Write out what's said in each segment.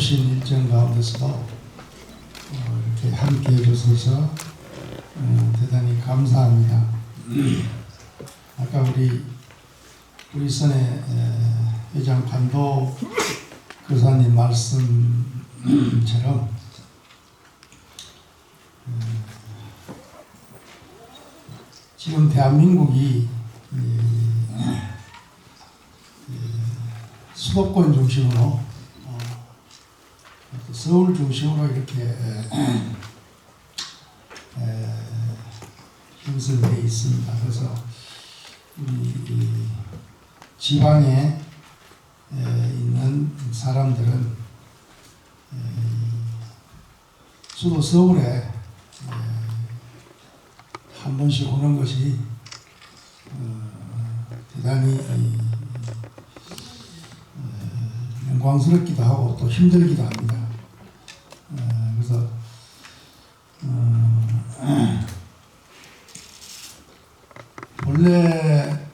바쁘신 일정 가운데서도 이렇게 함께 해주셔서 대단히 감사합니다. 아까 우리 선의 회장 관도 교사님 말씀처럼 지금 대한민국이 수도권 중심으로 서울 중심으로 이렇게 형성되어 있습니다. 그래서 이 지방에 있는 사람들은 수도 서울에 한 번씩 오는 것이 대단히 영광스럽기도 하고 또 힘들기도 합니다. 그래서 원래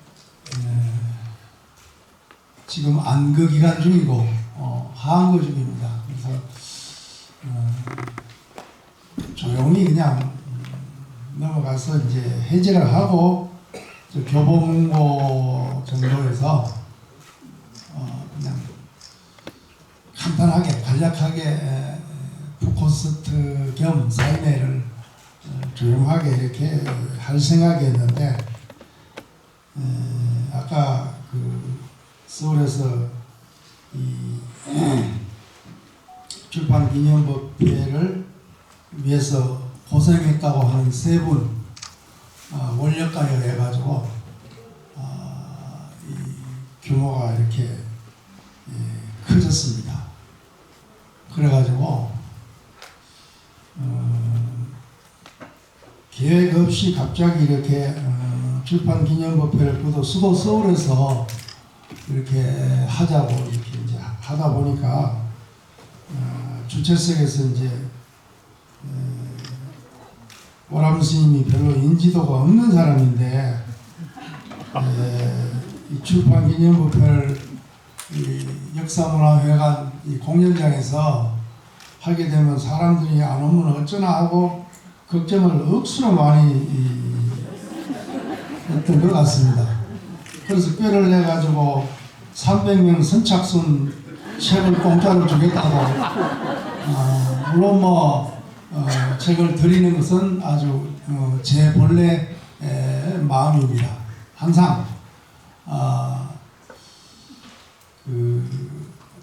지금 안거 기간 중이고 하한거 중입니다. 그래서 조용히 그냥 넘어가서 이제 해제를 하고 교보문고 정도에서 그냥 간단하게 간략하게 푸콘서트 겸 사인회를 조용하게 이렇게 할 생각이었는데 아까 서울에서 이 출판기념법회를 위해서 고생했다고 하는 세 분 원력가여 해가지고 이 규모가 이렇게 커졌습니다. 그래가지고 계획 없이 갑자기 이렇게 출판기념법회를 수도 서울에서 이렇게 하자고 이렇게 이제 하다 보니까 주최석에서 이제 오람 스님이 별로 인지도가 없는 사람인데 이 출판기념법회를 역사문화회관 이 공연장에서 하게 되면 사람들이 안 오면 어쩌나 하고 걱정을 억수로 많이 했던 것 같습니다. 그래서 꾀를 내가지고 300명 선착순 책을 공짜로 주겠다고 물론 책을 드리는 것은 아주 제 본래 마음입니다. 항상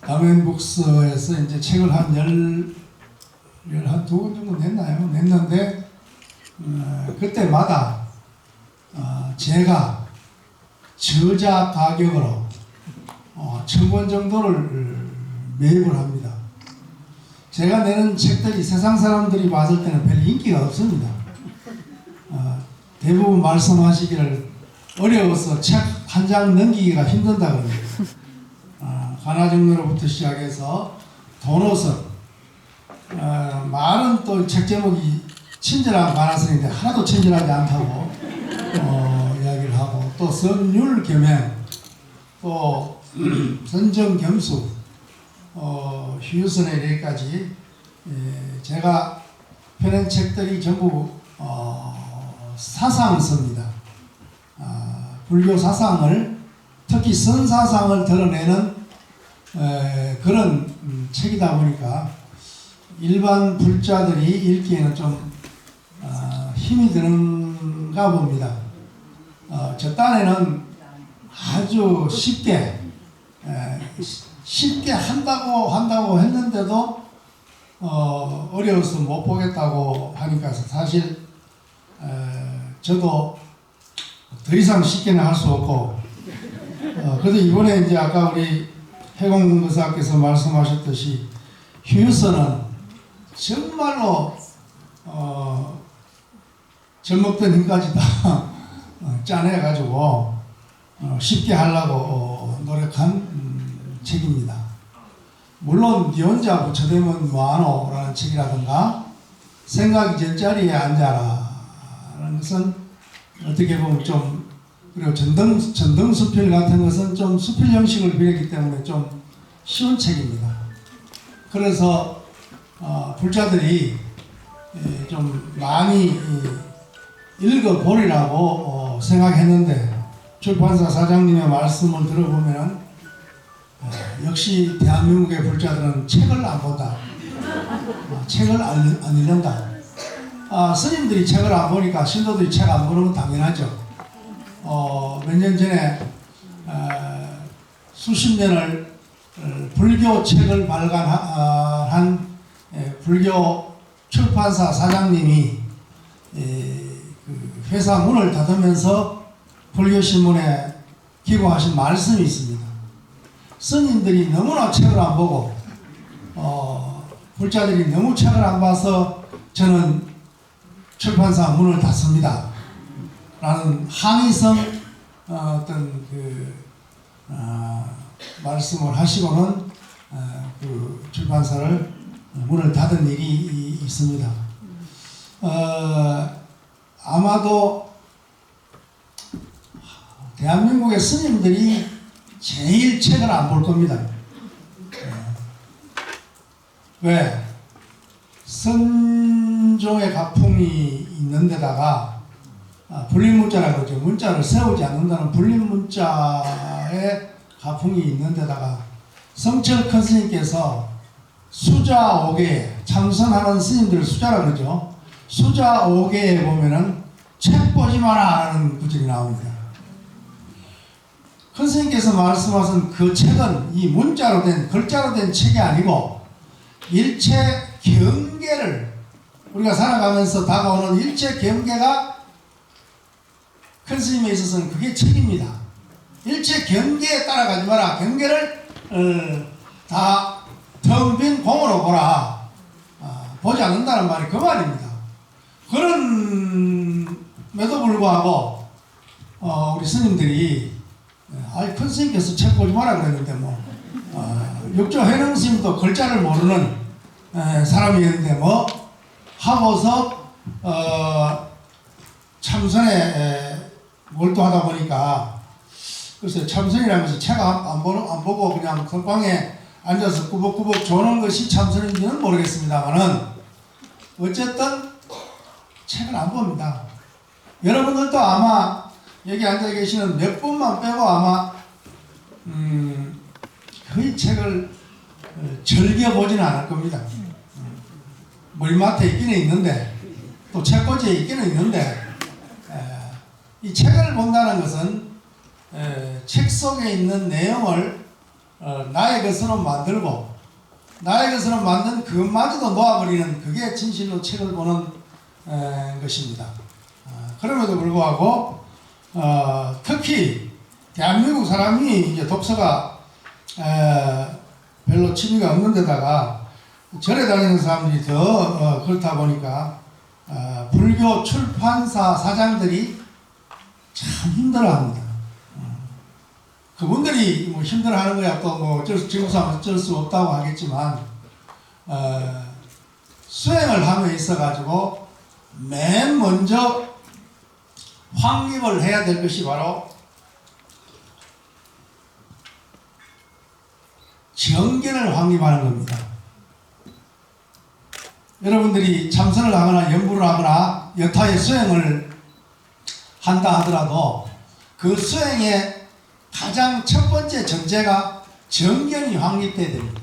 남해북서에서 이제 책을 한 12권 정도 냈는데 그때마다 제가 저자 가격으로 1000권 정도를 매입을 합니다. 제가 내는 책들이 세상 사람들이 봤을 때는 별 인기가 없습니다. 대부분 말씀하시기를 어려워서 책 한 장 넘기기가 힘든다 그럽니다. 가나정로부터 시작해서 도노선 많은 또 책 제목이 친절한 가나선인데 하나도 친절하지 않다고 이야기를 하고 또 선율겸행 또 선정겸수 휴유선에 이래까지 제가 펴낸 책들이 전부 사상서입니다. 불교 사상을 특히 선사상을 드러내는 그런 책이다 보니까 일반 불자들이 읽기에는 좀 힘이 드는가 봅니다. 저 딴에는 아주 쉽게 한다고 했는데도 어려워서 못 보겠다고 하니까 사실 저도 더 이상 쉽게는 할 수 없고 그래도 이번에 이제 아까 우리 해공근거사께서 말씀하셨듯이 휴유선은 정말로 젖먹던 힘까지 다 짜내가지고 쉽게 하려고 노력한 책입니다. 물론 네 혼자 부처되면 뭐하노라는 책이라든가 생각이 제자리에 앉아라 라는 것은 어떻게 보면 좀 그리고 전등수필 같은 것은 좀 수필 형식을 빌었기 때문에 좀 쉬운 책입니다. 그래서 불자들이 좀 많이 읽어보리라고 생각했는데 출판사 사장님의 말씀을 들어보면 역시 대한민국의 불자들은 책을 안 본다. 책을 안 읽는다. 스님들이 책을 안 보니까 신도들이 책 안 보는 건 당연하죠. 몇 년 전에 수십 년을 불교 책을 발간한 불교 출판사 사장님이 그 회사 문을 닫으면서 불교신문에 기고하신 말씀이 있습니다. 스님들이 너무나 책을 안 보고 불자들이 너무 책을 안 봐서 저는 출판사 문을 닫습니다 라는 항의성 어떤 말씀을 하시고는 그 출판사를 문을 닫은 일이 있습니다. 아마도 대한민국의 스님들이 제일 책을 안 볼 겁니다. 왜? 선종의 가풍이 있는 데다가 불림문자라고 그러죠. 문자를 세우지 않는다는 불림문자에 가풍이 있는 데다가 성철 큰 스님께서 수자 5개, 참선하는 스님들 수자라고 그러죠. 수자 5개에 보면은 책 보지 마라 하는 구절이 나옵니다. 큰 스님께서 말씀하신 그 책은 이 문자로 된, 글자로 된 책이 아니고 일체 경계를 우리가 살아가면서 다가오는 일체 경계가 큰 스님에 있어서는 그게 책입니다. 일체 경계에 따라가지 마라. 경계를 다 텅 빈 공으로 보라. 보지 않는다는 말이 그 말입니다. 그런에도 불구하고 우리 스님들이 큰 스님께서 책 보지 마라 그랬는데 육조 해능 스님도 글자를 모르는 사람이었는데 하고서 참선에 몰두하다 보니까 글쎄 참선이라면서 책 안 보고 그냥 선방에 앉아서 꾸벅꾸벅 조는 것이 참선인지는 모르겠습니다만은 어쨌든 책을 안 봅니다. 여러분들도 아마 여기 앉아 계시는 몇 분만 빼고 아마 거의 책을 즐겨보지는 않을 겁니다. 머리맡에 있기는 있는데 또 책꽂이에 있기는 있는데 이 책을 본다는 것은 책 속에 있는 내용을 나의 것으로 만들고 나의 것으로 만든 그것마저도 놓아버리는 그게 진실로 책을 보는 것입니다. 그럼에도 불구하고 특히 대한민국 사람이 이제 독서가 별로 취미가 없는 데다가 절에 다니는 사람들이 더 그렇다 보니까 불교 출판사 사장들이 참 힘들어합니다. 그분들이 힘들어하는 거야 또 지구상 어쩔 수 없다고 하겠지만 수행을 함에 있어 가지고 맨 먼저 확립을 해야 될 것이 바로 정견을 확립하는 겁니다. 여러분들이 참선을 하거나 연부를 하거나 여타의 수행을 한다 하더라도 그 수행의 가장 첫 번째 전제가 정견이 확립돼야 됩니다.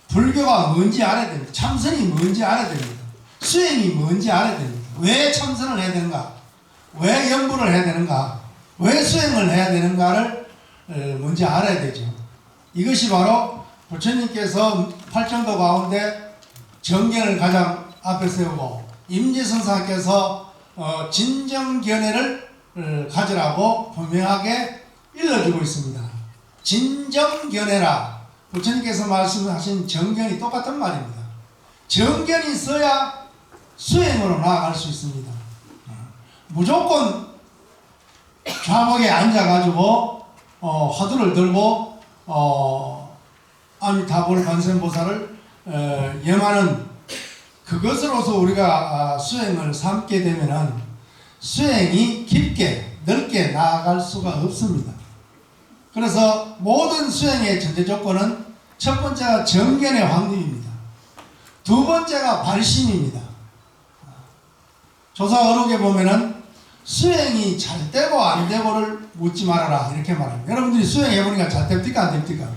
불교가 뭔지 알아야 됩니다. 참선이 뭔지 알아야 됩니다. 수행이 뭔지 알아야 됩니다. 왜 참선을 해야 되는가? 왜 연부를 해야 되는가? 왜 수행을 해야 되는가를 먼저 알아야 되죠. 이것이 바로 부처님께서 팔정도 가운데 정견을 가장 앞에 세우고 임지선사께서 진정견해를 가지라고 분명하게 일러주고 있습니다. 진정견해라. 부처님께서 말씀하신 정견이 똑같은 말입니다. 정견이 있어야 수행으로 나아갈 수 있습니다. 무조건 좌복에 앉아가지고 화두를 들고 아미타불 관세음보살을 염하는 그것으로서 우리가 수행을 삼게 되면은 수행이 깊게 넓게 나아갈 수가 없습니다. 그래서 모든 수행의 전제 조건은 첫 번째가 정견의 확립입니다. 두 번째가 발심입니다. 조사 어록에 보면은 수행이 잘 되고 안 되고를 묻지 말아라 이렇게 말합니다. 여러분들이 수행해보니까 잘 됩니까 안 됩니까?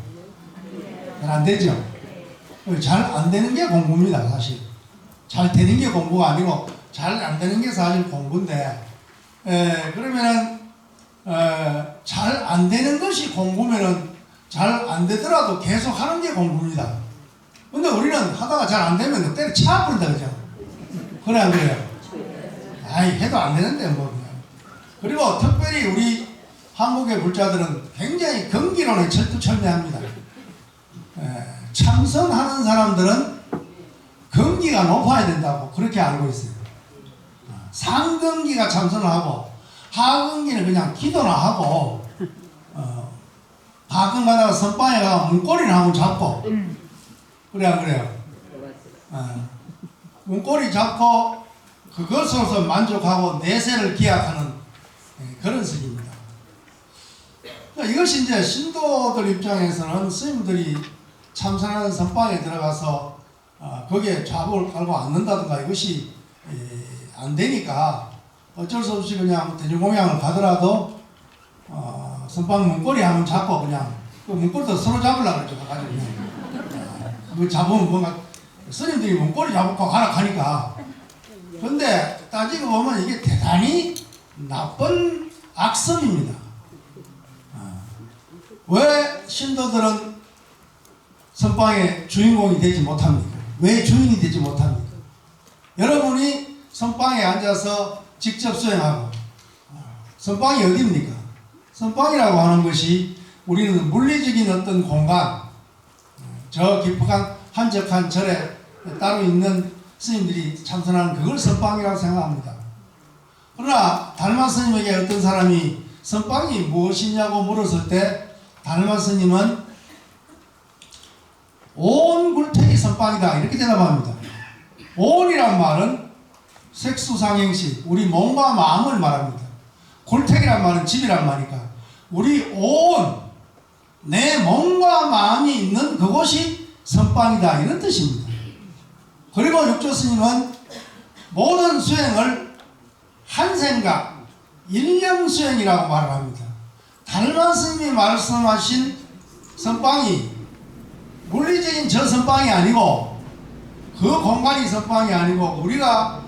잘 안 되죠. 잘 안 되는 게 공부입니다. 사실 잘 되는 게 공부가 아니고 잘 안 되는 게 사실 공부인데, 그러면은 잘 안 되는 것이 공부면은 잘 안 되더라도 계속 하는 게 공부입니다. 근데 우리는 하다가 잘 안 되면 때려쳐버린다 그죠? 그래 안 그래요? 아이 해도 안 되는데 뭐. 그리고 특별히 우리 한국의 불자들은 굉장히 경기론에 철두철미합니다. 참선하는 사람들은 경기가 높아야 된다고 그렇게 알고 있어요. 상경기가 참선을 하고 하경기는 그냥 기도나 하고, 가끔 가다가 선방에 가서 문고리를 한번 잡고 그래 안 그래요? 문고리 잡고 그것으로서 만족하고 내세를 기약하는 그런 식입니다. 이것이 이제 신도들 입장에서는 스님들이 참선하는 선방에 들어가서 거기에 좌복을 깔고 앉는다든가 이것이 안 되니까 어쩔 수 없이 그냥 대중공양을 가더라도 선방 문고리 한번 잡고 그냥 그 문고리도 서로 잡으려고 그러죠. 가가지고 그냥 그 잡으면 뭔가 스님들이 문고리 잡고 가라 하니까. 근데 따지고 보면 이게 대단히 나쁜 악습입니다. 왜 신도들은 선방의 주인공이 되지 못합니까? 왜 주인이 되지 못합니까? 여러분이 선방에 앉아서 직접 수행하고, 선방이 어디입니까? 선방이라고 하는 것이 우리는 물리적인 어떤 공간, 저 깊은 한적한 절에 따로 있는 스님들이 참선하는 그걸 선방이라고 생각합니다. 그러나 달마 스님에게 어떤 사람이 선방이 무엇이냐고 물었을 때 달마 스님은 온 굴택이 선방이다 이렇게 대답합니다. 온이란 말은 색수상행식, 우리 몸과 마음을 말합니다. 굴택이란 말은 집이란 말이니까 우리 온, 내 몸과 마음이 있는 그곳이 선방이다 이런 뜻입니다. 그리고 육조 스님은 모든 수행을 한 생각, 일념 수행이라고 말을 합니다. 달마 스님이 말씀하신 선방이 물리적인 저 선방이 아니고 그 공간이 선방이 아니고 우리가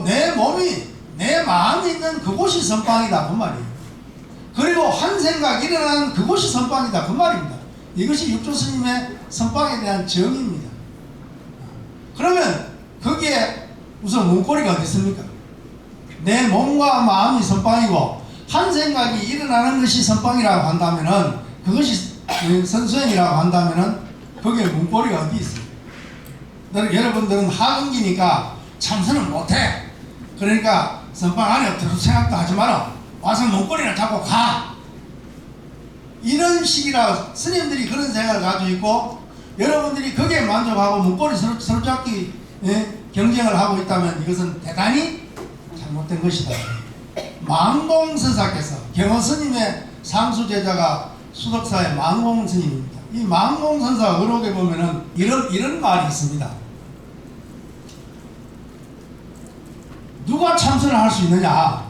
내 몸이 내 마음이 있는 그곳이 선방이다 그 말이에요. 그리고 한 생각 일어나는 그곳이 선방이다 그 말입니다. 이것이 육조 스님의 선방에 대한 정의입니다. 그러면 거기에 우선 문고리가 어디 있습니까? 내 몸과 마음이 선방이고 한 생각이 일어나는 것이 선방이라고 한다면은 그것이 선수행이라고 한다면은 거기에 문고리가 어디 있어요? 여러분들은 하근기니까 참선을 못해. 그러니까 선방 안에 들어올 생각도 하지 마라. 와서 문고리를 잡고 가. 이런 식이라 스님들이 그런 생각을 가지고 있고 여러분들이 거기에 만족하고 문고리 서로 잡기 경쟁을 하고 있다면 이것은 대단히 잘못된 것이다. 망공선사께서 경허스님의 상수제자가 수덕사의 망공스님입니다. 이 망공선사 의록에 보면은 이런 말이 있습니다. 누가 참선을 할 수 있느냐?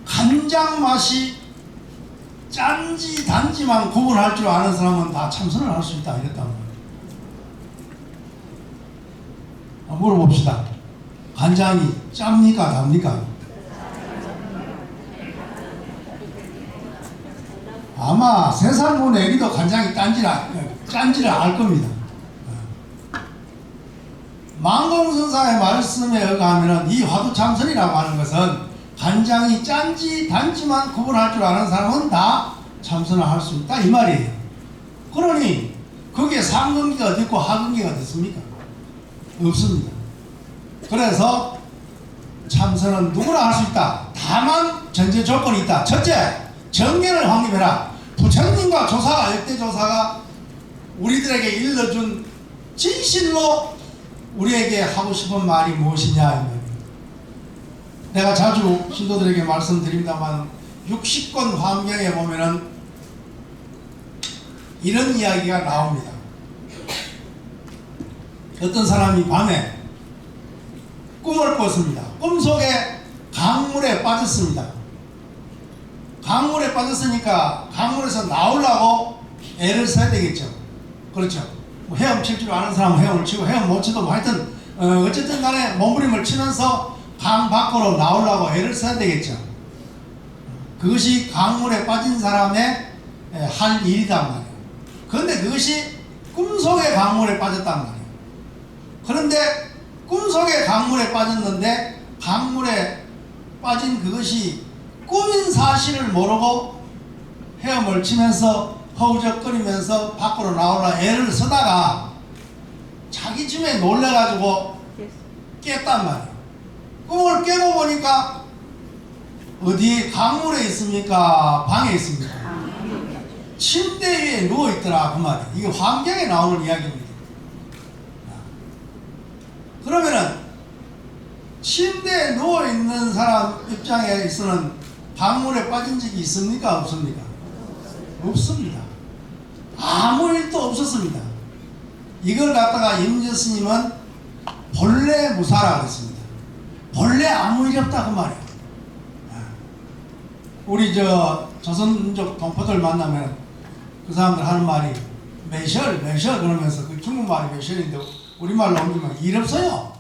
간장 맛이 짠지 단지만 구분할 줄 아는 사람은 다 참선을 할 수 있다 이랬단 말이에요. 물어봅시다. 간장이 짭니까 답니까? 아마 3살 본 애기도 간장이 짠지를 알 겁니다. 망공선사의 말씀에 의하면 이 화두참선이라고 하는 것은 간장이 짠지 단지만 구분할 줄 아는 사람은 다 참선을 할 수 있다 이 말이에요. 그러니 거기에 상근기가 어디 있고 하근기가 어디 있습니까? 없습니다. 그래서 참선은 누구나 할 수 있다. 다만 전제 조건이 있다. 첫째, 정견을 확립해라. 부처님과 조사가 역대조사가 우리들에게 일러준 진실로 우리에게 하고 싶은 말이 무엇이냐. 내가 자주 신도들에게 말씀드립니다만 60권 환경에 보면은 이런 이야기가 나옵니다. 어떤 사람이 밤에 꿈을 꿨습니다. 꿈속에 강물에 빠졌습니다. 강물에 빠졌으니까 강물에서 나오려고 애를 써야 되겠죠. 그렇죠. 뭐 헤엄칠 줄 아는 사람은 헤엄을 치고 헤엄 못 치도 하여튼 어쨌든 간에 몸부림을 치면서 강 밖으로 나오려고 애를 써야 되겠죠. 그것이 강물에 빠진 사람의 할 일이단 말이에요. 그런데 그것이 꿈속에 강물에 빠졌단 말이에요. 그런데 꿈속에 강물에 빠졌는데 강물에 빠진 그것이 꿈인 사실을 모르고 헤엄을 치면서 허우적거리면서 밖으로 나오려 애를 쓰다가 자기 쯤에 놀래가지고 깼단 말이에요. 꿈을 깨고 보니까 어디 강물에 있습니까? 방에 있습니까? 침대 위에 누워있더라 그 말이에요. 이게 환경에 나오는 이야기입니다. 그러면은 침대에 누워있는 사람 입장에 있어는 강물에 빠진 적이 있습니까? 없습니까? 없습니다. 아무 일도 없었습니다. 이걸 갖다가 임재 스님은 본래 무사라 그랬습니다. 본래 아무 일이 없다 그 말이에요. 우리 조선민족 동포들 만나면 그 사람들 하는 말이 매셜 그러면서 그 중국말이 매셜인데 우리말로 옮기면 일 없어요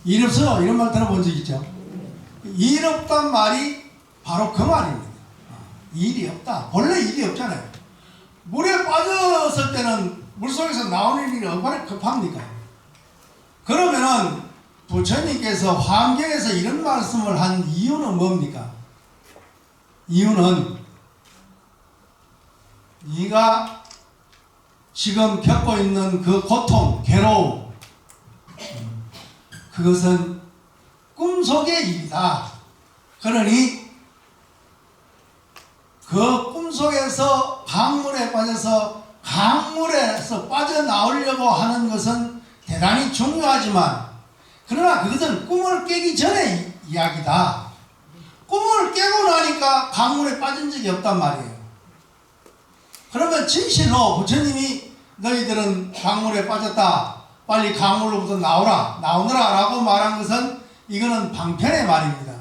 이런 말 들어본 적 있죠? 일 없단 말이 바로 그 말입니다. 일이 없다. 본래 일이 없잖아요. 물에 빠졌을 때는 물속에서 나오는 일이 얼마나 급합니까? 그러면은 부처님께서 환경에서 이런 말씀을 한 이유는 뭡니까? 이유는 네가 지금 겪고 있는 그 고통, 괴로움, 그것은 꿈속의 일이다. 그러니 그 꿈속에서 강물에 빠져서 강물에서 빠져나오려고 하는 것은 대단히 중요하지만 그러나 그것은 꿈을 깨기 전의 이야기다. 꿈을 깨고 나니까 강물에 빠진 적이 없단 말이에요. 그러면 진실로 부처님이 너희들은 강물에 빠졌다. 빨리 강물로부터 나오너라 라고 말한 것은 이거는 방편의 말입니다.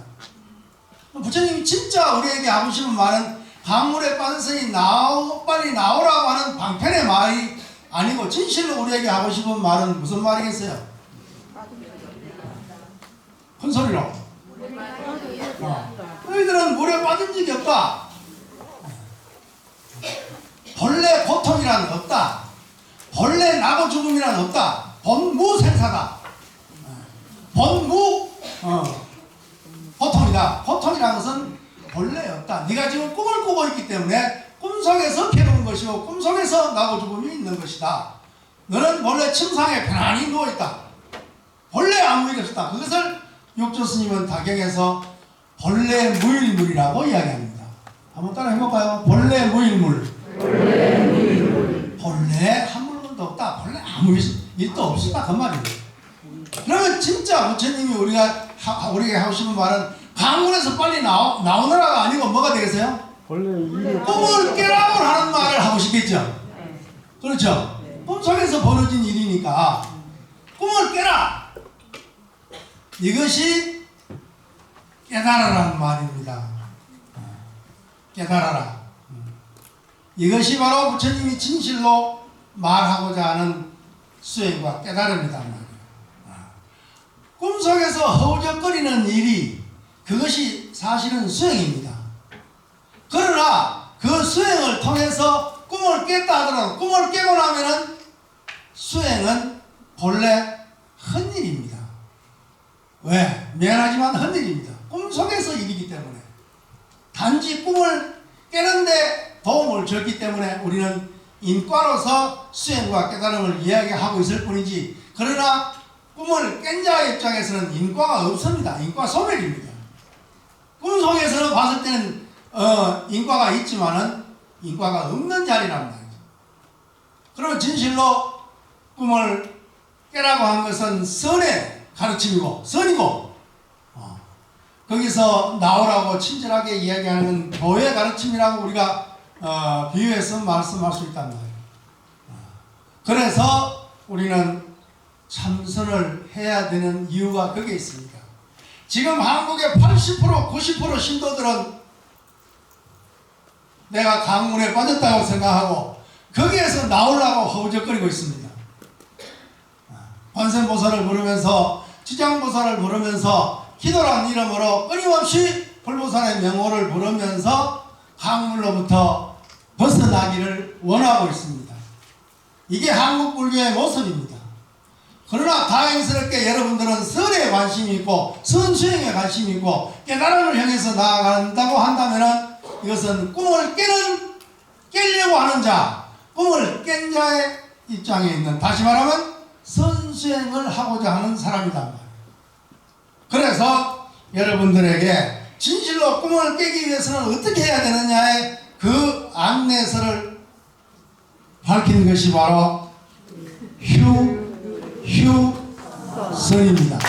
부처님이 진짜 우리에게 하고 싶은 말은 강물에 빠졌으니 빨리 나오라고 하는 방편의 말이 아니고 진실로 우리에게 하고 싶은 말은 무슨 말이겠어요? 큰 소리로. 너희들은 물에 빠진 적이 없다. 본래 고통이란 없다. 본래 나고 죽음이란 없다. 본무생사다. 본무 고통이다. 고통이라는 것은 본래 없다. 네가 지금 꿈을 꾸고 있기 때문에 꿈속에서 괴로운 것이고 꿈속에서 나고 죽음이 있는 것이다. 너는 본래 침상에 편안히 누워있다. 본래 아무 일 없었다. 그것을 육조 스님은 다경에서 본래 무일물이라고 이야기합니다. 한번 따라 해볼까요? 본래 무일물. 본래 한 물건도 없다. 본래 아무 일도 없었다. 그 말입니다. 그러면 진짜 부처님이 우리에게 하고 싶은 말은 강물에서 빨리 나오느라가 아니고 뭐가 되겠어요? 꿈을 깨라고 하는 말을 하고 싶겠죠. 그렇죠? 꿈속에서 벌어진 일이니까 꿈을 깨라. 이것이 깨달아라는 말입니다. 깨달아라. 이것이 바로 부처님이 진실로 말하고자 하는 수행과 깨달음이다 말이에요. 꿈속에서 허우적거리는 일이 그것이 사실은 수행입니다. 그러나 그 수행을 통해서 꿈을 깼다 하더라도 꿈을 깨고 나면은 수행은 본래 헛일입니다. 왜? 미안하지만 헛일입니다. 꿈속에서 일이기 때문에 단지 꿈을 깨는데 도움을 줬기 때문에 우리는 인과로서 수행과 깨달음을 이야기하고 있을 뿐이지 그러나 꿈을 깬 자의 입장에서는 인과가 없습니다. 인과 소멸입니다. 꿈속에서 봤을 때는 인과가 있지만은 인과가 없는 자리란 말이죠. 그러면 진실로 꿈을 깨라고 한 것은 선의 가르침이고 선이고 거기서 나오라고 친절하게 이야기하는 교의 가르침이라고 우리가 비유해서 말씀할 수 있단 말이에요. 그래서 우리는 참선을 해야 되는 이유가 거기에 있습니다. 지금 한국의 80% 90% 신도들은 내가 강문에 빠졌다고 생각하고 거기에서 나오려고 허우적거리고 있습니다. 관세음보살을 부르면서 지장보살을 부르면서 기도란 이름으로 끊임없이 불보살의 명호를 부르면서 강물로부터 벗어나기를 원하고 있습니다. 이게 한국 불교의 모습입니다. 그러나 다행스럽게 여러분들은 선에 관심이 있고 선수행에 관심이 있고 깨달음을 향해서 나아간다고 한다면 이것은 꿈을 깨려고 하는 자, 꿈을 깬 자의 입장에 있는, 다시 말하면 선수행을 하고자 하는 사람이란 말이에요. 그래서 여러분들에게 진실로 꿈을 깨기 위해서는 어떻게 해야 되느냐의 그 안내서를 밝힌 것이 바로 휴선입니다.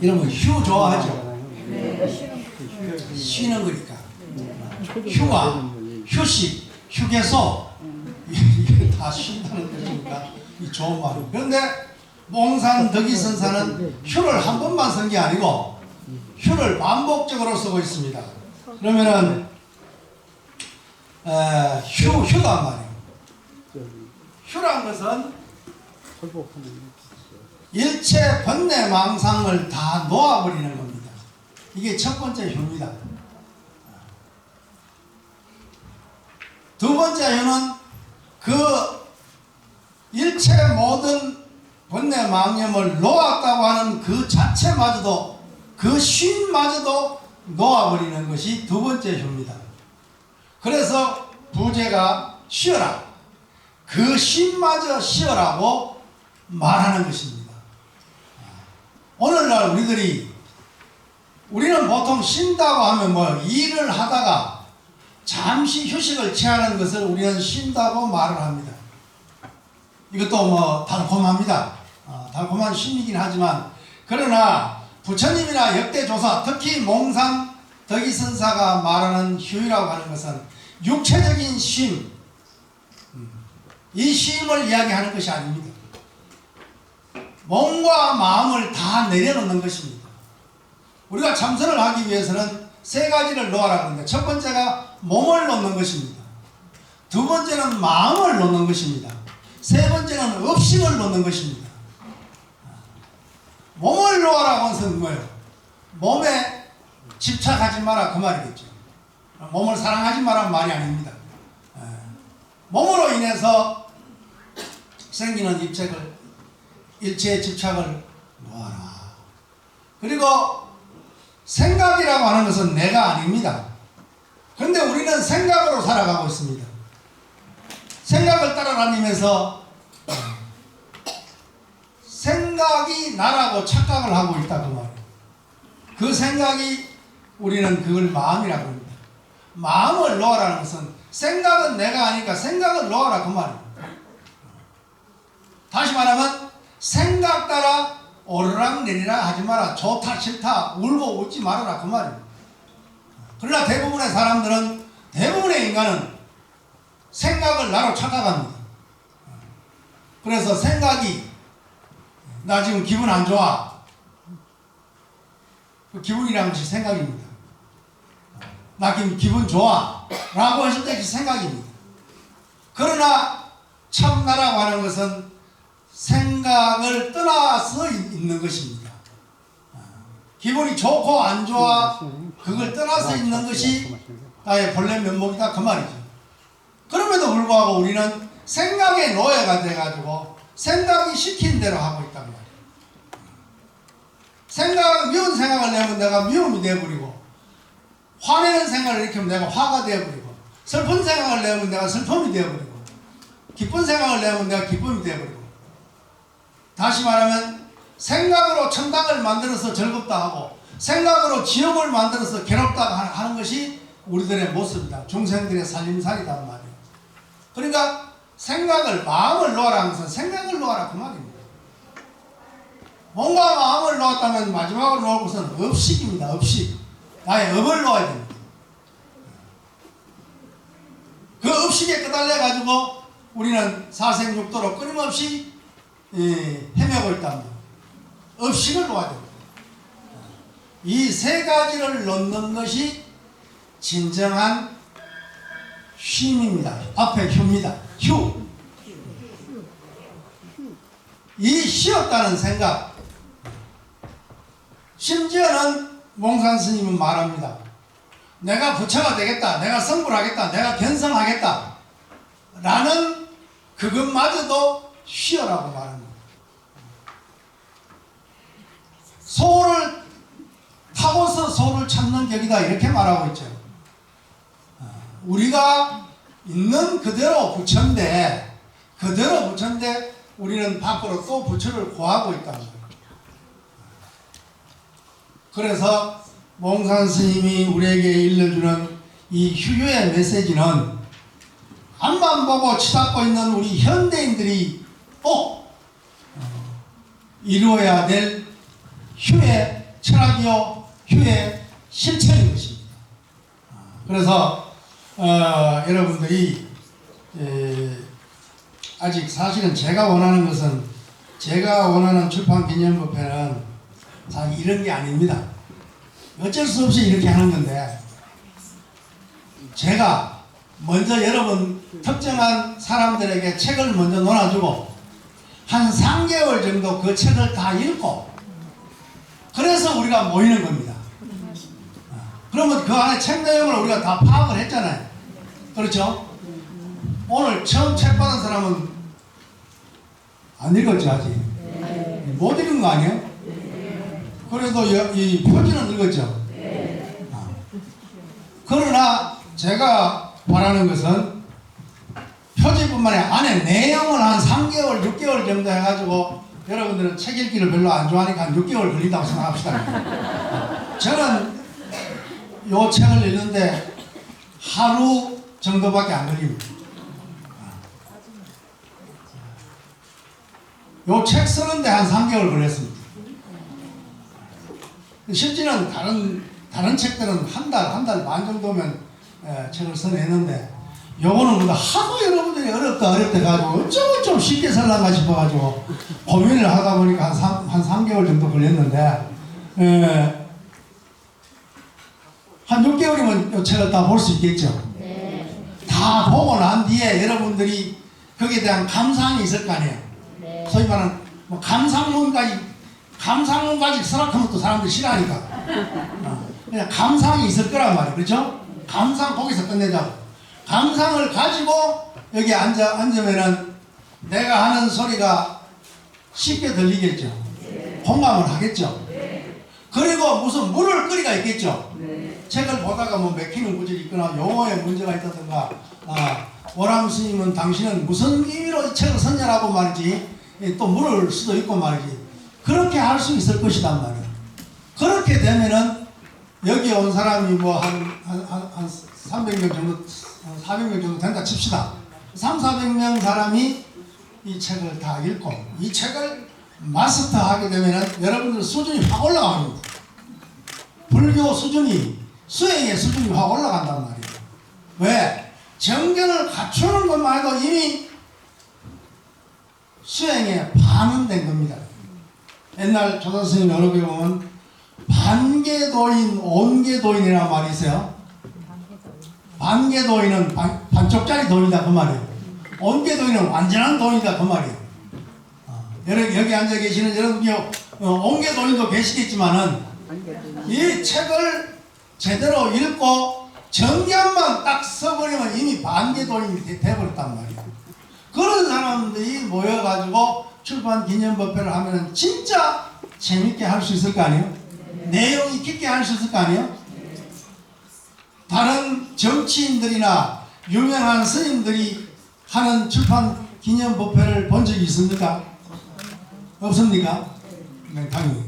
여러분 휴 좋아하죠? 쉬는 거니까. 휴가, 휴식, 휴게소 이게 다 쉰다는 것이니까 이 좋은 말이에요. 그런데 몽산 덕이선사는 휴를 한 번만 쓴 게 아니고 휴를 반복적으로 쓰고 있습니다. 그러면은 휴단 말이에요. 휴란 것은 일체 번뇌 망상을 다 놓아버리는 겁니다. 이게 첫 번째 휴입니다. 두 번째 휴는 그 일체 모든 번뇌 망념을 놓았다고 하는 그 자체마저도, 그 쉼마저도 놓아버리는 것이 두 번째 휴입니다. 그래서 부제가 쉬어라, 그 쉼마저 쉬어라고 말하는 것입니다. 오늘날 우리는 보통 쉰다고 하면 뭐 일을 하다가 잠시 휴식을 취하는 것을 우리는 쉰다고 말을 합니다. 이것도 뭐 달콤합니다. 달콤한 쉼이긴 하지만, 그러나 부처님이나 역대조사, 특히 몽산 덕이선사가 말하는 휴이라고 하는 것은 육체적인 쉼, 이 쉼을 이야기하는 것이 아닙니다. 몸과 마음을 다 내려놓는 것입니다. 우리가 참선을 하기 위해서는 세 가지를 놓아라 하는데, 첫 번째가 몸을 놓는 것입니다. 두 번째는 마음을 놓는 것입니다. 세 번째는 업식을 놓는 것입니다. 몸을 놓아라고 하는 것은 뭐예요? 몸에 집착하지 마라 그 말이겠죠. 몸을 사랑하지 마라는 말이 아닙니다. 몸으로 인해서 생기는 일체의 집착을 놓아라. 그리고 생각이라고 하는 것은 내가 아닙니다. 그런데 우리는 생각으로 살아가고 있습니다. 생각을 따라다니면서 생각이 나라고 착각을 하고 있다 그 말이에요. 그 생각이, 우리는 그걸 마음이라고 합니다. 마음을 놓아라는 것은 생각은 내가 아니까 생각을 놓아라 그 말이에요. 다시 말하면 생각 따라 오르락내리락 하지 마라, 좋다 싫다 울고 웃지 말아라 그 말이에요. 그러나 대부분의 인간은 생각을 나로 착각합니다. 그래서 생각이, 나 지금 기분 안 좋아, 그 기분이라는 것이 생각입니다. 나 지금 기분 좋아 라고 하실 때 생각입니다. 그러나 참나라고 하는 것은 생각을 떠나서 있는 것입니다. 기분이 좋고 안 좋아, 그걸 떠나서 있는 것이 나의 본래 면목이다 그 말이죠. 그럼에도 불구하고 우리는 생각의 노예가 돼가지고 생각이 시킨 대로 하고 있단 말이에요. 미운 생각을 내면 내가 미움이 되어버리고, 화내는 생각을 일으키면 내가 화가 되어버리고, 슬픈 생각을 내면 내가 슬픔이 되어버리고, 기쁜 생각을 내면 내가 기쁨이 되어버리고, 다시 말하면 생각으로 천당을 만들어서 즐겁다 하고 생각으로 지옥을 만들어서 괴롭다 하는 것이 우리들의 모습이다. 중생들의 살림살이란 말이에요. 그러니까 마음을 놓아라 하는 것은 생각을 놓아라 그 말입니다. 몸과 마음을 놓았다면 마지막으로 놓을 것은 업식입니다. 업식. 나의 업을 놓아야 됩니다. 그 업식에 끄달려 가지고 우리는 사생육도로 끊임없이 헤매고 있답니다. 업식을 놓아야 됩니다. 이 세 가지를 놓는 것이 진정한 쉼입니다. 앞에 휴입니다. 휴. 이 쉬었다는 생각. 심지어는 몽산 스님은 말합니다. 내가 부처가 되겠다, 내가 성불하겠다, 내가 견성하겠다 라는 그것마저도 쉬어라고 말합니다. 소를 타고서 소를 찾는 격이다 이렇게 말하고 있죠. 우리가 있는 그대로 부처인데 우리는 밖으로 또 부처를 구하고 있다는 거예요. 그래서 몽산 스님이 우리에게 일러주는 이 휴유의 메시지는 앞만 보고 치닫고 있는 우리 현대인들이 꼭 이루어야 될 휴의 철학이요 휴의 실천인 것입니다. 그래서 여러분들이 아직 사실은 제가 원하는 출판기념법회는 사실 이런 게 아닙니다. 어쩔 수 없이 이렇게 하는 건데 제가 먼저 여러분 특정한 사람들에게 책을 먼저 논아주고 한 3개월 정도 그 책을 다 읽고 그래서 우리가 모이는 겁니다. 그러면 그 안에 책 내용을 우리가 다 파악을 했잖아요. 그렇죠? 오늘 처음 책 받은 사람은 안 읽었지 아직? 못 읽은 거 아니에요? 그래도 이 표지는 읽었죠? 그러나 제가 바라는 것은 표지뿐만 아니라 안에 내용을 한 3개월, 6개월 정도 해가지고 여러분들은 책 읽기를 별로 안 좋아하니까 한 6개월 걸린다고 생각합시다. 저는 이 책을 읽는데 하루 정도밖에 안 걸립니다. 이 책 쓰는데 한 3개월 걸렸습니다. 실제는 다른 책들은 한 달 반 정도면 책을 써내는데 요거는 보다 하도 여러분들이 어렵다 해가지고 어쩌고 좀 쉽게 살란가 싶어가지고 고민을 하다 보니까 한 3개월 정도 걸렸는데 한 6개월이면 이 책을 다 볼 수 있겠죠. 다 보고 난 뒤에 여러분들이 거기에 대한 감상이 있을 거 아니에요. 소위 말하는 뭐 감상문까지 쓰라하면 또 사람들이 싫어하니까 그냥 감상이 있을 거란 말이에요. 그렇죠? 감상 거기서 끝내자고. 감상을 가지고 여기 앉으면은 내가 하는 소리가 쉽게 들리겠죠. 공감을 하겠죠. 그리고 무슨 물을 끓이가 있겠죠. 책을 보다가 뭐 맥히는 구절이 있거나 용어에 문제가 있다든가 오람 스님은 당신은 무슨 의미로 이 책을 썼냐라고 말이지 또 물을 수도 있고 말이지 그렇게 할 수 있을 것이단 말이에요. 그렇게 되면은 여기 온 사람이 뭐 한 300명 정도 400명 정도 된다 칩시다. 400명 사람이 이 책을 다 읽고 이 책을 마스터하게 되면은 여러분들 수준이 확 올라갑니다. 불교 수준이 수행의 수준이 확 올라간단 말이에요. 왜? 정견을 갖추는 것만 해도 이미 수행에 반은 된 겁니다. 옛날 조선스님 여러 개 보면 반계도인, 온계도인이라는 말이 있어요. 반계도인은 반쪽짜리 도인이다 그 말이에요. 온계도인은 완전한 도인이다 그 말이에요. 여기 앉아 계시는 여러분 온계도인도 계시겠지만은 이 책을 제대로 읽고 정견만 딱 써버리면 이미 반계도인이 돼버렸단 말이에요. 그런 사람들이 모여가지고 출판 기념법회를 하면 진짜 재밌게 할 수 있을 거 아니에요? 내용이 깊게 할 수 있을 거 아니에요? 다른 정치인들이나 유명한 스님들이 하는 출판 기념법회를 본 적이 있습니까? 없습니까? 네, 당연히.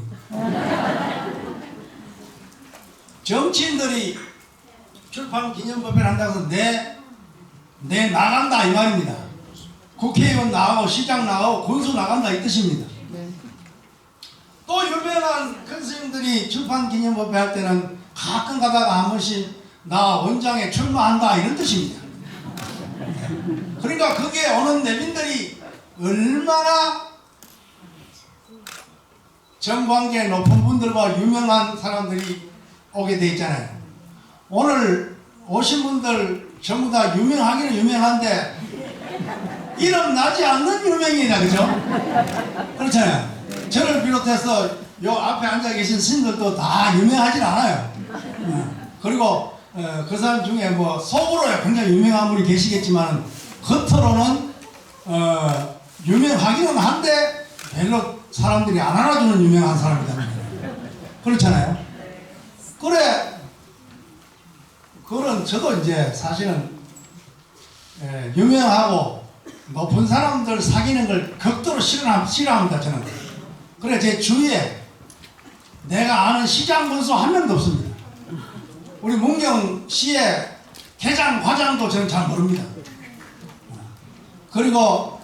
정치인들이 출판 기념법회를 한다고 해서 내 나간다 이 말입니다. 국회의원 나가고 시장 나가고 군수 나간다 이 뜻입니다. 또 유명한 큰 스님들이 출판 기념법회 할 때는 가끔 가다가 한 번씩 나 원장에 출마한다 이런 뜻입니다. 그러니까 거기에 오는 내빈들이 얼마나 정관계 높은 분들과 유명한 사람들이 오게 돼 있잖아요. 오늘 오신 분들 전부 다 유명하기는 유명한데 이름 나지 않는 유명이다, 그죠? 그렇잖아요. 저를 비롯해서 요 앞에 앉아 계신 스님들도 다 유명하진 않아요. 그리고 그 사람 중에 뭐 속으로야 굉장히 유명한 분이 계시겠지만 겉으로는 유명하기는 한데 별로 사람들이 안 알아주는 유명한 사람이다. 그렇잖아요. 그래, 그런 저도 이제 사실은 유명하고 높은 사람들 사귀는 걸 극도로 싫어합니다. 저는. 그래, 제 주위에 내가 아는 시장 군수 한 명도 없습니다. 우리 문경시의 회장, 과장도 저는 잘 모릅니다. 그리고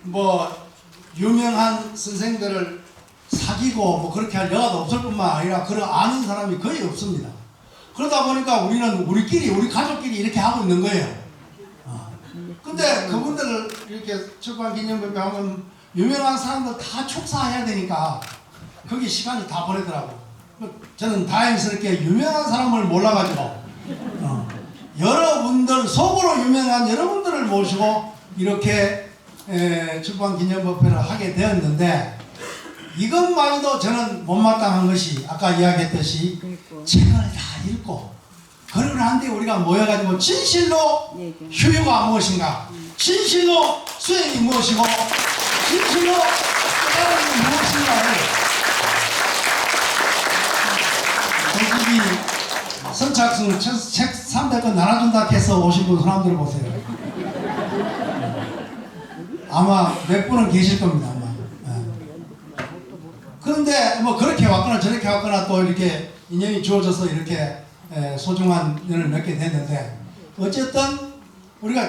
뭐 유명한 선생들을 사귀고 뭐 그렇게 할 여가도 없을 뿐만 아니라 그런 아는 사람이 거의 없습니다. 그러다 보니까 우리는 우리끼리, 우리 가족끼리 이렇게 하고 있는 거예요. 근데 그분들을 이렇게 출판기념회에 하면 유명한 사람들 다 축사해야 되니까 거기 시간이 다 보내더라고. 저는 다행스럽게 유명한 사람을 몰라가지고 여러분들, 속으로 유명한 여러분들을 모시고 이렇게 출판기념법회를 하게 되었는데, 이것만도 저는 못마땅한 것이 아까 이야기했듯이 책을 다 읽고 그러고 난 뒤에 우리가 모여가지고 진실로 휴유가 무엇인가, 진실로 수행이 무엇이고, 진실로 깨달음이 무엇인가를 솔직히 선착순 책 300권 나눠준다 해서 오신 분 손 한번 들어보세요. 아마 몇 분은 계실 겁니다. 아마. 그런데 뭐 그렇게 왔거나 저렇게 왔거나 또 이렇게 인연이 주어져서 이렇게 소중한 년을 맺게 됐는데, 어쨌든 우리가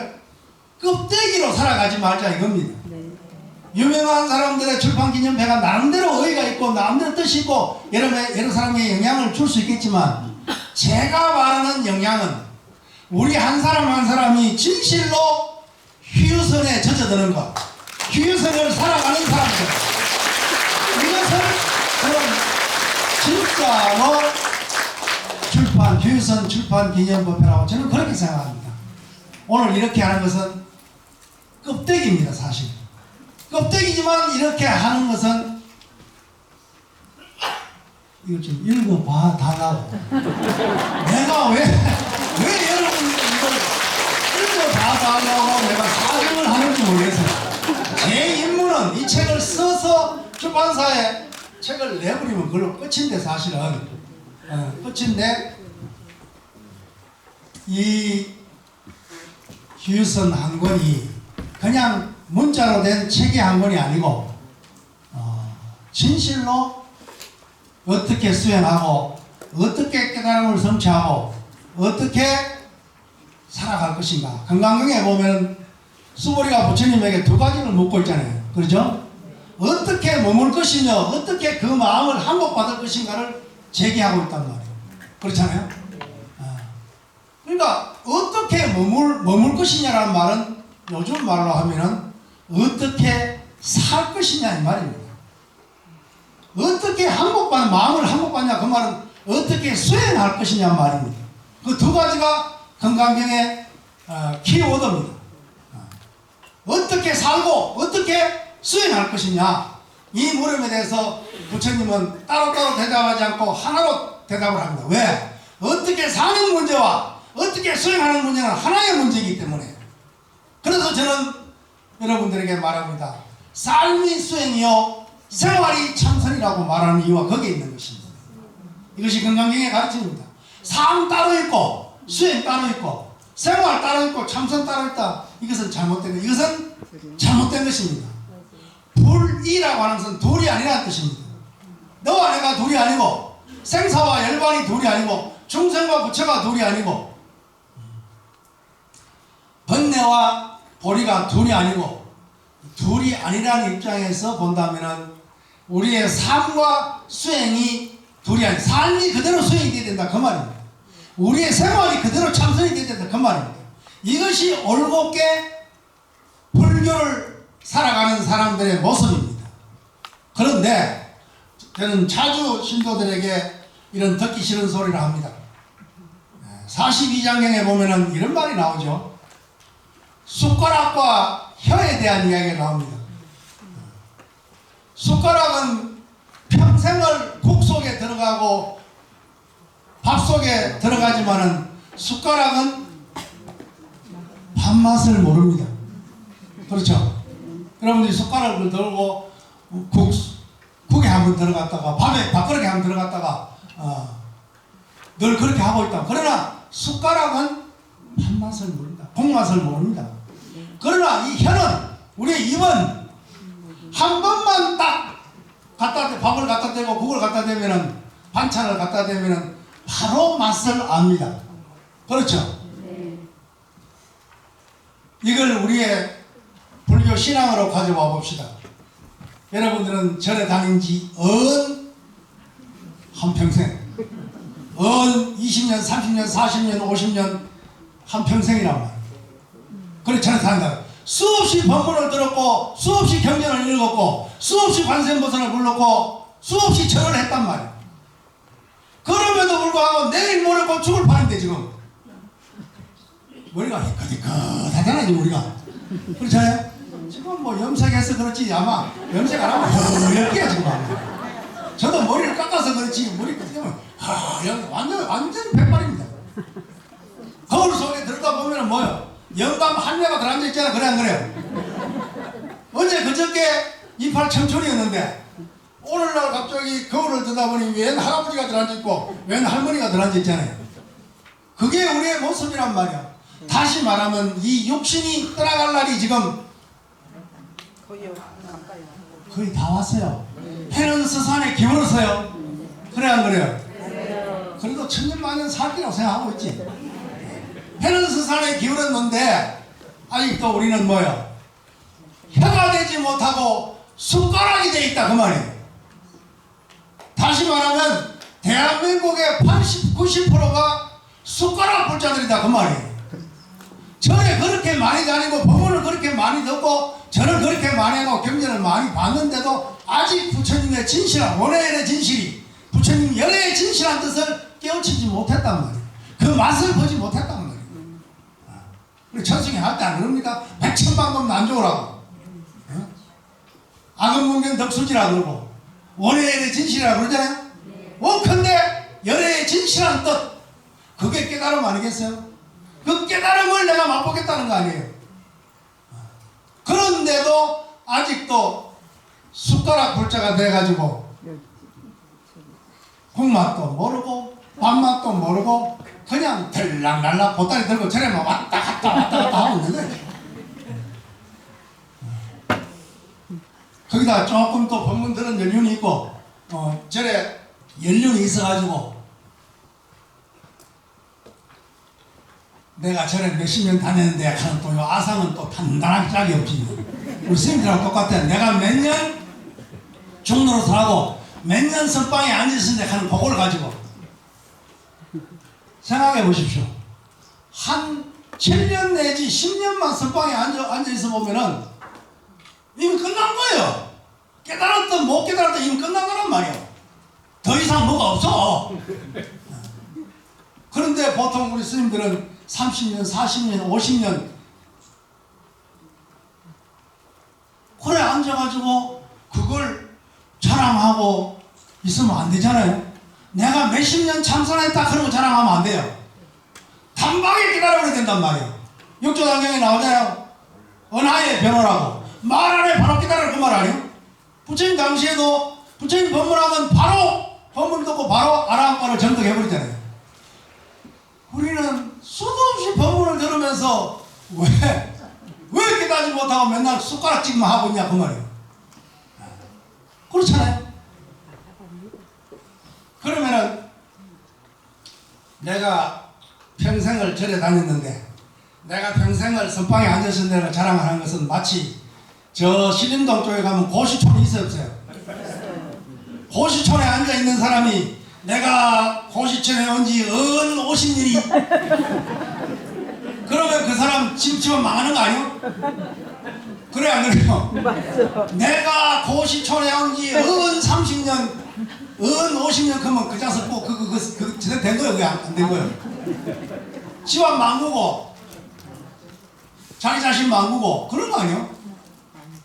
껍데기로 살아가지 말자 이겁니다. 유명한 사람들의 출판기념회가 나름대로 의의가 있고 나름대로 뜻이 있고 여러 사람에게 영향을 줄 수 있겠지만, 제가 말하는 영향은 우리 한 사람 한 사람이 진실로 휴유선에 젖어드는 것, 휴유선을 살아가는 사람들, 이것을 그럼 진짜로 휴유선 출판기념법회라고 저는 그렇게 생각합니다. 오늘 이렇게 하는 것은 껍데기입니다. 사실 껍데기지만 이렇게 하는 것은, 이거 좀 읽어봐 달라고. 내가 왜 여러분 이걸 읽어봐 달라고 내가 사정을 하는지 모르겠어요. 제 임무는 이 책을 써서 출판사에 책을 내버리면 그걸로 끝인데, 사실은 끝인데, 이 휴유선 한 권이 그냥 문자로 된 책이 한 권이 아니고 진실로 어떻게 수행하고 어떻게 깨달음을 성취하고 어떻게 살아갈 것인가. 건강경에 보면 수보리가 부처님에게 두 가지를 묻고 있잖아요. 그렇죠? 어떻게 머물 것이며 어떻게 그 마음을 한복받을 것인가를 제기하고 있단 말이에요. 그렇잖아요? 그러니까 어떻게 머물 것이냐라는 말은 요즘 말로 하면은 어떻게 살 것이냐 이 말입니다. 어떻게 한복받는, 마음을 한복받냐 그 말은 어떻게 수행할 것이냐 말입니다. 그 두 가지가 건강경의 키워드입니다. 어떻게 살고 어떻게 수행할 것이냐, 이 물음에 대해서 부처님은 따로따로 대답하지 않고 하나로 대답을 합니다. 왜? 어떻게 사는 문제와 어떻게 수행하는 문제는 하나의 문제이기 때문에. 그래서 저는 여러분들에게 말합니다. 삶이 수행이요 생활이 참선이라고 말하는 이유가 거기에 있는 것입니다. 이것이 건강경의 가르침입니다. 삶 따로 있고 수행 따로 있고 생활 따로 있고 참선 따로 있다. 이것은 잘못된 것, 이것은 잘못된 것입니다. 불이라고 하는 것은 둘이 아니라는 뜻입니다. 너와 내가 둘이 아니고, 생사와 열반이 둘이 아니고, 중생과 부처가 둘이 아니고, 번뇌와 보리가 둘이 아니고, 둘이 아니라는 입장에서 본다면은 우리의 삶과 수행이 둘이 아니 삶이 그대로 수행이 돼야 된다 그 말입니다. 우리의 생활이 그대로 참선이 돼야 된다 그 말입니다. 이것이 올곧게 불교를 살아가는 사람들의 모습입니다. 그런데 저는 자주 신도들에게 이런 듣기 싫은 소리를 합니다. 42장경에 보면은 이런 말이 나오죠. 숟가락과 혀에 대한 이야기가 나옵니다. 숟가락은 평생을 국 속에 들어가고 밥 속에 들어가지만은 숟가락은 밥맛을 모릅니다. 그렇죠? 여러분들이 숟가락을 들고 국에 한번 들어갔다가 밥그릇에 한번 들어갔다가 늘 그렇게 하고 있다. 그러나 숟가락은 밥맛을 모릅니다. 국맛을 모릅니다. 그러나 이 혀는 우리의 입은 한 번만 딱 밥을 갖다 대고 국을 갖다 대면은 반찬을 갖다 대면은 바로 맛을 압니다. 그렇죠? 이걸 우리의 불교 신앙으로 가져와 봅시다. 여러분들은 절에 다닌 지 한평생 20년, 30년, 40년, 50년 한평생이란 말이에요. 그래 절에 다닌다. 수없이 법문을 들었고 수없이 경전을 읽었고 수없이 관세음보살을 불렀고 수없이 절을 했단 말이에요. 그럼에도 불구하고 내일 모레 곧 죽을 판인데 지금 머리가 희끗희끗하잖아요 지금 우리가. 그렇잖아요? 지금 뭐 염색해서 그렇지 아마 염색 안 하면 허옇게 지금 하고. 저도 머리를 깎아서 그렇지 머리 끝이면 완전 백발입니다. 거울 속에 들어가 보면은 뭐요? 영감 한매가 들어앉아 있잖아. 그래 안 그래요? 어제 그저께 이팔 청춘이었는데 오늘날 갑자기 거울을 들여다보니 웬 할아버지가 들어앉아 있고 웬 할머니가 들어앉아 있잖아요. 그게 우리의 모습이란 말이야. 다시 말하면 이 육신이 떠나갈 날이 지금 거의 다 왔어요. 해는 서산에 기울었어요. 그래 안 그래요? 그래도 천년만년 살기라고 생각하고 있지. 해는 서산에 기울었는데 아직도 우리는 뭐야? 혀가 되지 못하고 숟가락이 돼 있다 그 말이에요. 다시 말하면 대한민국의 80, 90%가 숟가락 불자들이다 그 말이에요. 절에 그렇게 많이 다니고 법문을 그렇게 많이 듣고 절을 그렇게 많이 하고 경전을 많이 봤는데도 아직 부처님의 진실한 원해의 진실이 부처님 열애의 진실한 뜻을 깨우치지 못했단 말이에요. 그 맛을 보지 못했단 말이에요. 우리 천승이 할 때 안 그럽니까? 백천방법 난조라고 악은문경 덕수지라 그러고 원해의 진실이라고 그러잖아요. 근데 열애의 진실한 뜻 그게 깨달음 아니겠어요? 그 깨달음을 내가 맛보겠다는 거 아니에요. 그런데도 아직도 숟가락 불자가 돼가지고 국맛도 모르고 밥맛도 모르고 그냥 들락날락 보따리 들고 저래만 왔다 갔다 하고 있는데 거기다 조금 또 법문 들은 연륜이 있고 절에 연륜이 있어가지고 내가 절에 몇십 년 다녔는데 하는 또 아상은 또 단단하게 짝이 없지. 우리 스님들하고 똑같아. 내가 몇 년 중노릇을 하고 몇 년 선방에 앉아있는데 하는 그걸 가지고 생각해 보십시오. 한 7년 내지 10년만 선방에 앉아있어 보면은 이미 끝난 거예요. 깨달았든 못 깨달았든 이미 끝난 거란 말이에요. 더 이상 뭐가 없어. 그런데 보통 우리 스님들은 30년, 40년, 50년 그래 앉아가지고 그걸 자랑하고 있으면 안 되잖아요. 내가 몇십 년 참선했다 그런 거 자랑하면 안 돼요. 단박에 깨달아버려야 된단 말이에요. 육조단경에 나오잖아요. 은하의 변호라고 말 안에 바로 깨달을 그 말 아니에요? 부처님 당시에도 부처님 법문하면 바로 법문 듣고 바로 아라한과를 전득해버리잖아요. 우리는 수도 없이 법문을 들으면서 왜 깨닫지 못하고 맨날 숟가락질만 하고 있냐 그 말이에요. 그렇잖아요. 그러면은 내가 평생을 절에 다녔는데 내가 평생을 선방에 앉아서 내가 자랑하는 것은 마치 저 신림동 쪽에 가면 고시촌이 있어요 없어요? 고시촌에 앉아있는 사람이 내가 고시촌에 온 지 50년이 그러면 그 사람 집치면 망하는 거 아니요? 그래 안 그래요? 맞아. 내가 고시촌에 온 지 30년 50년 그러면 그 자식 꼭 제대로 된 거예요? 그게 안 된 거예요? 집안 망구고 자기 자신 망구고 그런 거 아니에요?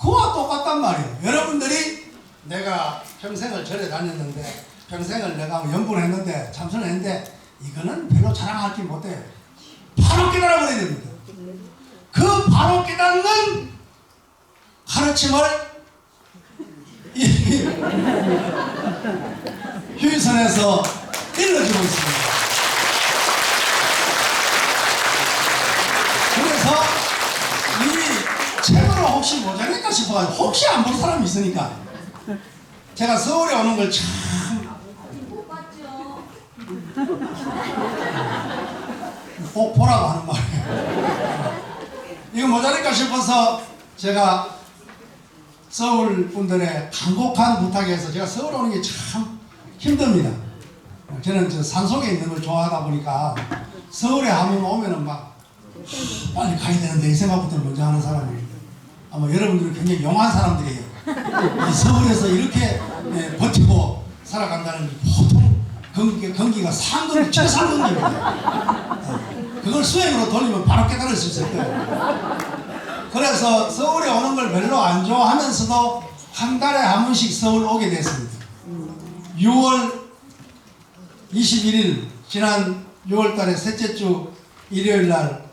그와 똑같단 말이에요. 여러분들이 내가 평생을 절에 다녔는데 평생을 내가 연구를 했는데 참선을 했는데 이거는 별로 자랑할 게 못해요. 바로 깨달아 버려야 됩니다. 그 바로 깨닫는 가르침을 휴일선에서 일러주고 있습니다. 그래서 이 책으로 혹시 모자랄까 싶어가지고 혹시 안 본 사람이 있으니까 제가 서울에 오는 걸 참 꼭 보라고 하는 말이에요. 이거 모자랄까 싶어서 제가 서울 분들의 간곡한 부탁에서 제가 서울 오는 게 참 힘듭니다. 저는 저 산속에 있는 걸 좋아하다 보니까 서울에 한번 오면은 막 빨리 가야 되는데 이 생각부터 먼저 하는 사람이에요. 아마 여러분들은 굉장히 용한 사람들이에요. 이 서울에서 이렇게 버티고 살아간다는 게 보통 경기가 상근이 최상근입니다. 그걸 수행으로 돌리면 바로 깨달을 수 있을 거예요. 그래서 서울에 오는 걸 별로 안 좋아하면서도 한 달에 한 번씩 서울 오게 됐습니다. 6월 21일 지난 6월 달에 셋째 주 일요일 날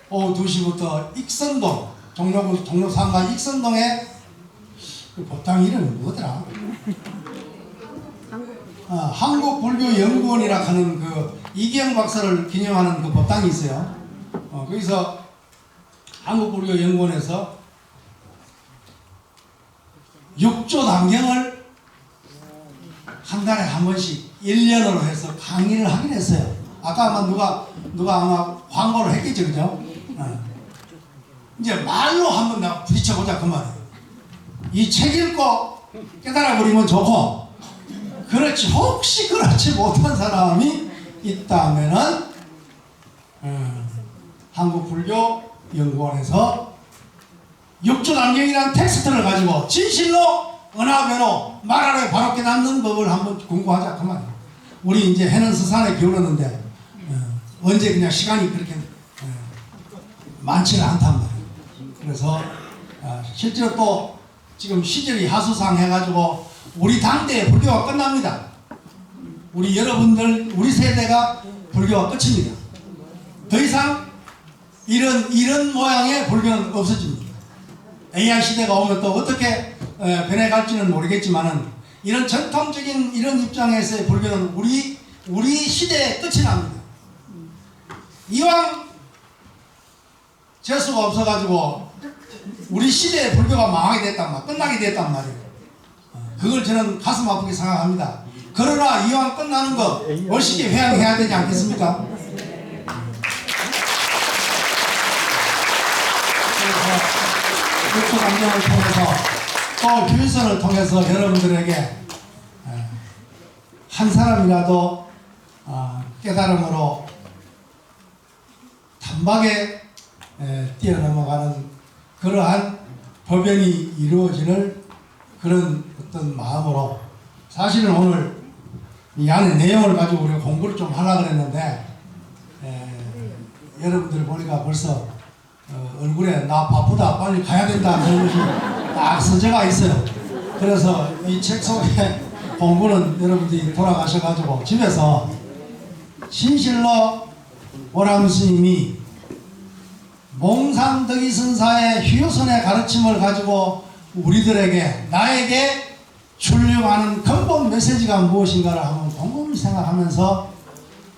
오후 2시부터 익선동 종로 상가 익선동에 그 법당 이름이 뭐더라? 한국불교연구원이라 하는 그 이기영 박사를 기념하는 그 법당이 있어요. 거기서 한국불교연구원에서 6조 단경을 한 달에 한 번씩 1년으로 해서 강의를 하긴 했어요. 아까 아마 누가 아마 광고를 했겠죠, 그죠? 이제 말로 한번 내가 부딪혀보자 그 말이에요. 이 책 읽고 깨달아 버리면 좋고, 그렇지 혹시 그렇지 못한 사람이 있다면은 한국불교연구원에서 6조 단경이라는 텍스트를 가지고 진실로 은하변호 말하래 바로 깨닫는 법을 한번 공부하자 그 말이에요. 우리 이제 해는 서산에 기울었는데 언제 그냥 시간이 그렇게 많지는 않단 말이에요. 그래서 실제로 또 지금 시절이 하수상 해가지고 우리 당대에 불교가 끝납니다. 우리 여러분들 우리 세대가 불교가 끝입니다. 더 이상 이런 모양의 불교는 없어집니다. AI 시대가 오면 또 어떻게 변해갈지는 모르겠지만은 이런 전통적인 이런 입장에서의 불교는 우리 시대의 끝이 납니다. 이왕 재수가 없어가지고 우리 시대의 불교가 망하게 됐단 말, 끝나게 됐단 말이에요. 그걸 저는 가슴 아프게 생각합니다. 그러나 이왕 끝나는 거 멋있게 회양해야 되지 않겠습니까? 그래서 감정을 통해서 또 휴일선을 통해서 여러분들에게 한 사람이라도 깨달음으로 단박에 뛰어넘어가는 그러한 법연이 이루어지는 그런 어떤 마음으로, 사실은 오늘 이 안에 내용을 가지고 우리가 공부를 좀 하려고 그랬는데 여러분들 보니까 벌써 얼굴에 나 바쁘다 빨리 가야 된다 그런 것이 딱 서재가 있어요. 그래서 이 책 속에 공부는 여러분들이 돌아가셔가지고 집에서 신실로 오람 스님이 몽상덕이 선사의 휴유선의 가르침을 가지고 우리들에게 나에게 주려하는 근본 메시지가 무엇인가를 한번 곰곰이 생각하면서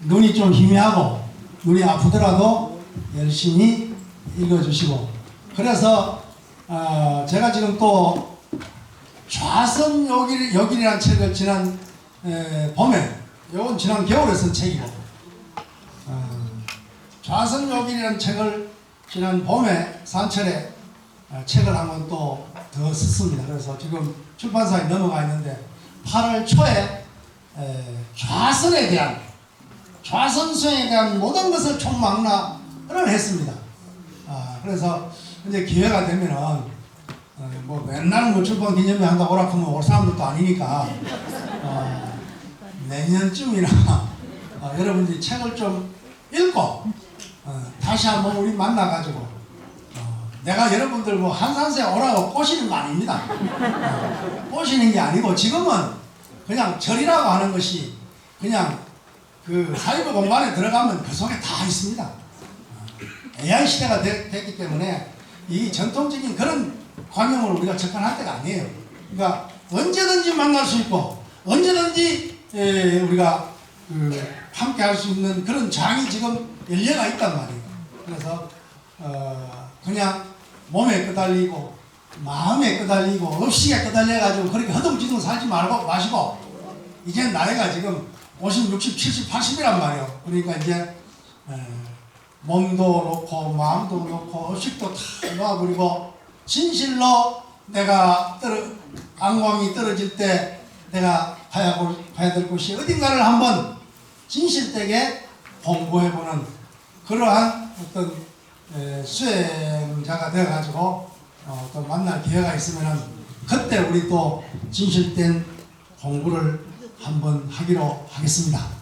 눈이 좀 희미하고 눈이 아프더라도 열심히 읽어주시고, 그래서 제가 지금 또 좌선요길이라는 책을 지난 봄에, 이건 지난 겨울에 쓴 책이고, 좌선요길이라는 책을 지난 봄에 산철에 책을 한번 또 더 썼습니다. 그래서 지금 출판사에 넘어가 있는데 8월 초에 좌선 수행에 대한 모든 것을 총망라를 했습니다. 그래서 이제 기회가 되면은 뭐 맨날 뭐 출판 기념회 한다고 오라 하면 올 사람들도 아니니까 내년쯤이나 여러분들이 책을 좀 읽고 다시 한번 우리 만나가지고 내가 여러분들 뭐 한산세 오라고 꼬시는 거 아닙니다. 꼬시는 게 아니고 지금은 그냥 절이라고 하는 것이 그냥 그 사이버 공간에 들어가면 그 속에 다 있습니다. AI 시대가 됐기 때문에 이 전통적인 그런 관념을 우리가 접근할 때가 아니에요. 그러니까 언제든지 만날 수 있고 언제든지 우리가 함께 할 수 있는 그런 장이 지금 열려가 있단 말이에요. 그래서 그냥 몸에 끄달리고 마음에 끄달리고 의식에 끄달려가지고 그렇게 허둥지둥 살지 마시고 이제 나이가 지금 50, 60, 70, 80이란 말이에요. 그러니까 이제 몸도 놓고 마음도 놓고 의식도 다 놓아버리고 진실로 내가 안광이 떨어질 때 내가 가야 될 곳이 어딘가를 한번 진실되게 공부해보는 그러한 어떤 수행자가 되어가지고 또 만날 기회가 있으면은 그때 우리 또 진실된 공부를 한번 하기로 하겠습니다.